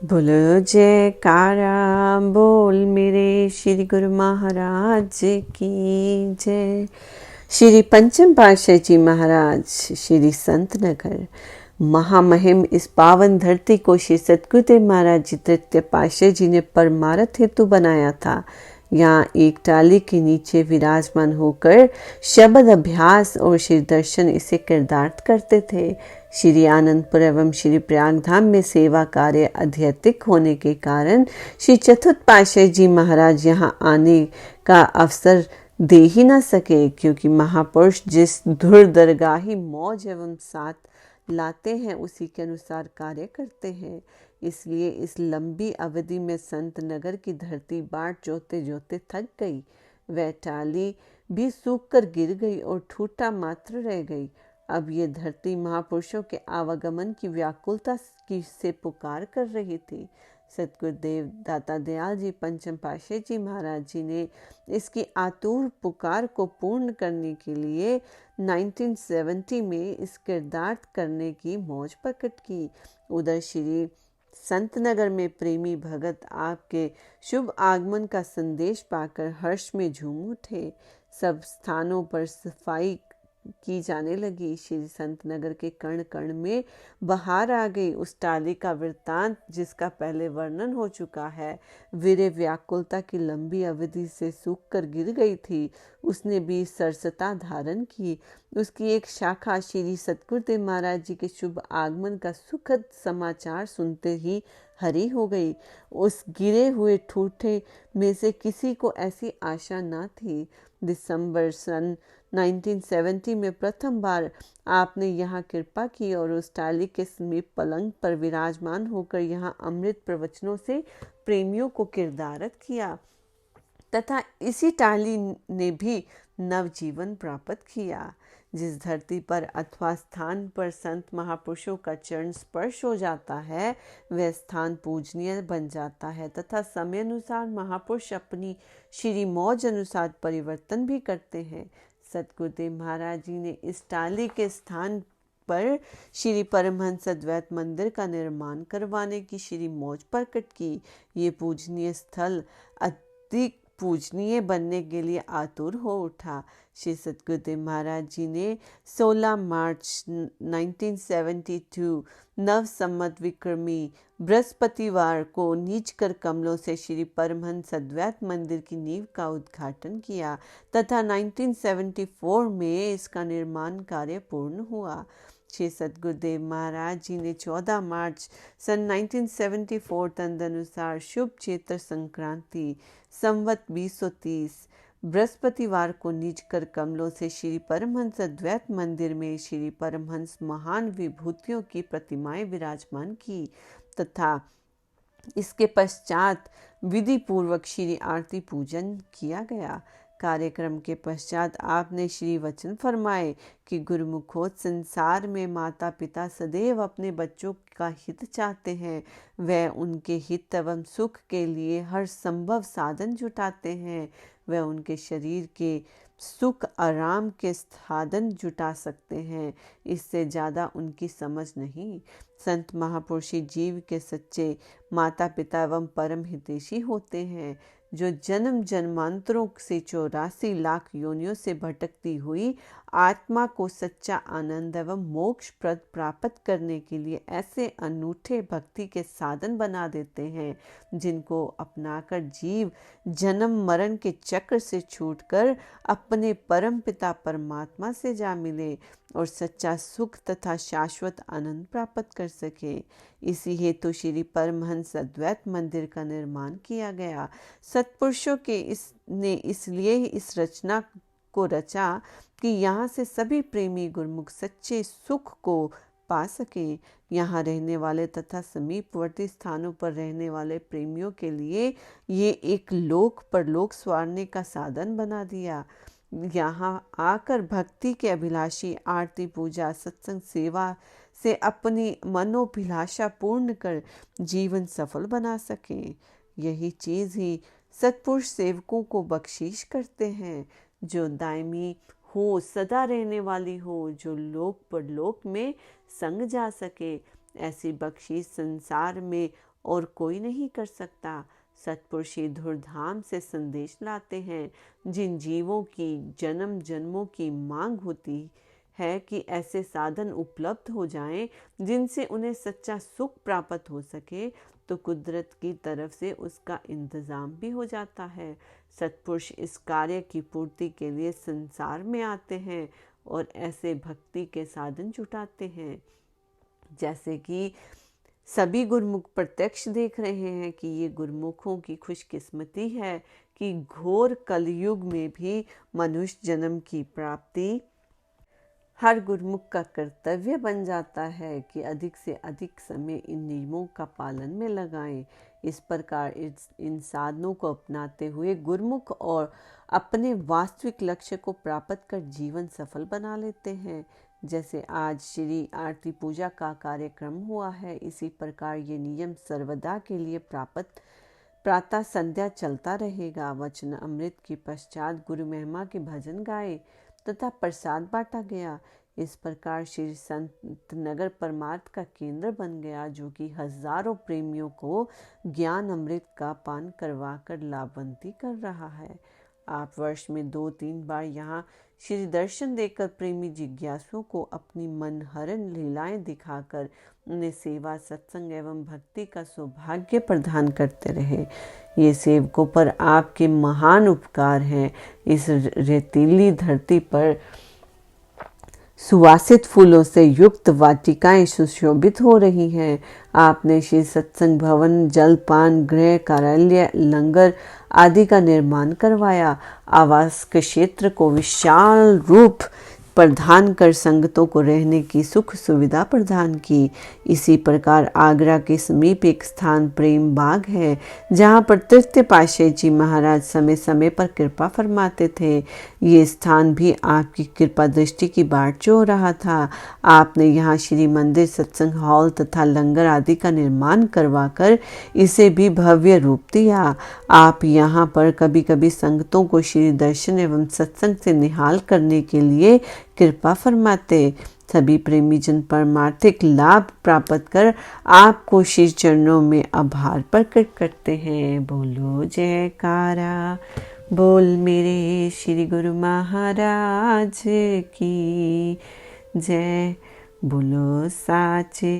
बोलो जयकारा बोल मेरे श्री गुरु महाराज की जय। श्री पंचम पातशाह जी महाराज श्री संत नगर महामहिम इस पावन धरती को श्री सतगुरुदेव महाराज जी तृतीय पातशाह जी ने परमार्थ हेतु बनाया था। यहाँ एक टाली के नीचे विराजमान होकर शब्द अभ्यास और श्री दर्शन इसे किरदार्थ करते थे। श्री आनंदपुर एवं श्री प्रयागधाम में सेवा कार्य अत्यधिक होने के कारण श्री चतुर्थ पातशाह जी महाराज यहाँ आने का अवसर दे ही न सके, क्योंकि महापुरुष जिस धुर दरगाही मौज एवं साथ लाते हैं उसी के अनुसार कार्य करते हैं। इसलिए इस लंबी अवधि में संत नगर की धरती बाट जोते जोते थक गई। वह टाली भी सूख कर गिर गई और ठूठा मात्र रह गई। अब ये धरती महापुरुषों के आवागमन की व्याकुलता की से पुकार कर रही थी। सतगुरुदेव दाता दयाल जी पंचम पातशाह जी महाराज जी ने इसकी आतुर पुकार को पूर्ण करने के लिए 1970 में इस किरदार्थ करने की मौज प्रकट की। उधर श्री संत नगर में प्रेमी भगत आपके शुभ आगमन का संदेश पाकर हर्ष में झूम उठे। सब स्थानों पर सफाई की जाने लगी। श्री संत नगर के कण कण में बहार आ गई। उस टाली का वृत्तांत जिसका पहले वर्णन हो चुका है, वीरे व्याकुलता की लंबी अवधि से सूख कर गिर गई थी, उसने भी सरसता धारण की। उसकी एक शाखा श्री सतगुरुदेव महाराज जी के शुभ आगमन का सुखद समाचार सुनते ही हरी हो गई। उस गिरे हुए ठूठे में से किसी को ऐसी आशा न थी। दिसंबर सन 1970 में प्रथम बार आपने यहाँ कृपा की और उस टाली के समीप पलंग पर विराजमान होकर यहाँ अमृत प्रवचनों से प्रेमियों को किरदारत किया तथा इसी टाली ने भी नवजीवन प्राप्त किया। जिस धरती पर अथवा स्थान पर संत महापुरुषों का चरण स्पर्श हो जाता है, वह स्थान पूजनीय बन जाता है तथा समय अनुसार महापुरुष अपनी श्री मौज अनुसार परिवर्तन भी करते हैं। सतगुरुदेव महाराज जी ने इस टाली के स्थान पर श्री परमहंस अद्वैत मंदिर का निर्माण करवाने की श्री मौज प्रकट की। ये पूजनीय स्थल अधिक पूजनीय बनने के लिए आतुर हो उठा। श्री सतगुरुदेव महाराज जी ने 16 मार्च 1972 नव संवत विक्रमी बृहस्पतिवार को नीच कर कमलों से श्री परमहंस अद्वैत मंदिर की नींव का उद्घाटन किया तथा 1974 में इसका निर्माण कार्य पूर्ण हुआ। श्री सतगुरुदेव महाराज जी ने 14 मार्च सन 1974 तदनुसार शुभ चैत्र संक्रांति संवत 2030 बृहस्पतिवार को नीच कर कमलों से श्री परमहंस अद्वैत मंदिर में श्री परमहंस महान विभूतियों की प्रतिमाएं विराजमान की तथा इसके पश्चात विधि पूर्वक श्री आरती पूजन किया गया। कार्यक्रम के पश्चात आपने श्री वचन फरमाए कि गुरुमुखों संसार में माता पिता सदैव अपने बच्चों का हित चाहते हैं। वह उनके हित एवं सुख के लिए हर संभव साधन जुटाते हैं। वह उनके शरीर के सुख आराम के साधन जुटा सकते हैं, इससे ज़्यादा उनकी समझ नहीं। संत महापुरुषी जीव के सच्चे माता पिता एवं परम हितैषी होते हैं, जो जन्म जन्मांतरों से 84 लाख योनियों से भटकती हुई आत्मा को सच्चा आनंद एवं मोक्ष प्रद प्राप्त करने के लिए ऐसे अनूठे भक्ति के साधन बना देते हैं, जिनको अपनाकर जीव जन्म मरण के चक्र से छूटकर अपने परम पिता परमात्मा से जा मिले और सच्चा सुख तथा शाश्वत आनंद प्राप्त कर सके। इसी हेतु श्री परमहंस अद्वैत मंदिर का निर्माण किया गया। सत्पुरुषों के इसने इसलिए इस रचना को रचा कि यहाँ से सभी प्रेमी गुरुमुख सच्चे सुख को पा सकें। यहाँ रहने वाले तथा समीपवर्ती स्थानों पर रहने वाले प्रेमियों के लिए ये एक लोक परलोक स्वारने का साधन बना दिया। यहाँ आकर भक्ति के अभिलाषी आरती पूजा सत्संग सेवा से अपनी मनोभिलाषा पूर्ण कर जीवन सफल बना सकें। यही चीज़ ही सत्पुरुष सेवकों को बख्शीश करते हैं, जो दायमी हो, सदा रहने वाली हो, जो लोक परलोक में संग जा सके। ऐसी बख्शीश संसार में और कोई नहीं कर सकता। सतपुरुष ही धूमधाम से संदेश लाते हैं। जिन जीवों की जन्म जन्मों की मांग होती है कि ऐसे साधन उपलब्ध हो जाएं जिनसे उन्हें सच्चा सुख प्राप्त हो सके, तो कुदरत की तरफ से उसका इंतजाम भी हो जाता है। सतपुरुष इस कार्य की पूर्ति के लिए संसार में आते हैं और ऐसे भक्ति के साधन जुटाते हैं। जैसे कि सभी गुरुमुख प्रत्यक्ष देख रहे हैं कि ये गुरुमुखों की खुशकिस्मती है कि घोर कलयुग में भी मनुष्य जन्म की प्राप्ति हर गुरुमुख का कर्तव्य बन जाता है कि अधिक से अधिक समय इन नियमों का पालन में लगाएं। इस प्रकार इन साधनों को अपनाते हुए गुरुमुख और अपने वास्तविक लक्ष्य को प्राप्त कर जीवन सफल बना लेते हैं। जैसे आज श्री आरती पूजा का कार्यक्रम हुआ है, इसी प्रकार ये नियम सर्वदा के लिए प्रातः संध्या चलता रहेगा। वचन अमृत के पश्चात गुरु महिमा के भजन गाए तथा प्रसाद बांटा गया। इस प्रकार श्री संत नगर परमार्थ का केंद्र बन गया, जो कि हजारों प्रेमियों को ज्ञान अमृत का पान करवाकर लाभान्वित कर रहा है। आप वर्ष में 2-3 बार यहाँ श्री दर्शन देकर प्रेमी जिज्ञासुओं को अपनी मनहरण लीलाएं दिखाकर उन्हें सेवा, सत्संग एवं भक्ति का सौभाग्य प्रदान करते रहे। ये सेवकों पर आपके महान उपकार हैं। इस रेतीली धरती पर सुवासित फूलों से युक्त वाटिकाएं सुशोभित हो रही हैं। आपने श्री सत्संग भवन, जलपान गृह, कार्यालय, लंगर आदि का निर्माण करवाया। आवास के क्षेत्र को विशाल रूप प्रदान कर संगतों को रहने की सुख सुविधा प्रदान की। इसी प्रकार आगरा के समीप एक स्थान प्रेम बाग है, जहाँ पर तृतीय पातशाही जी महाराज समय समय पर कृपा फरमाते थे। ये स्थान भी आपकी कृपा दृष्टि की बाट जो रहा था। आपने यहाँ श्री मंदिर, सत्संग हॉल तथा लंगर आदि का निर्माण करवाकर इसे भी भव्य रूप दिया। आप यहाँ पर कभी कभी संगतों को श्री दर्शन एवं सत्संग से निहाल करने के लिए कृपा फरमाते। सभी प्रेमी जन परमार्थिक लाभ प्राप्त कर आपको श्री चरणों में आभार प्रकट करते हैं। बोलो जयकारा, बोल मेरे श्री गुरु महाराज की जय, बोलो साचे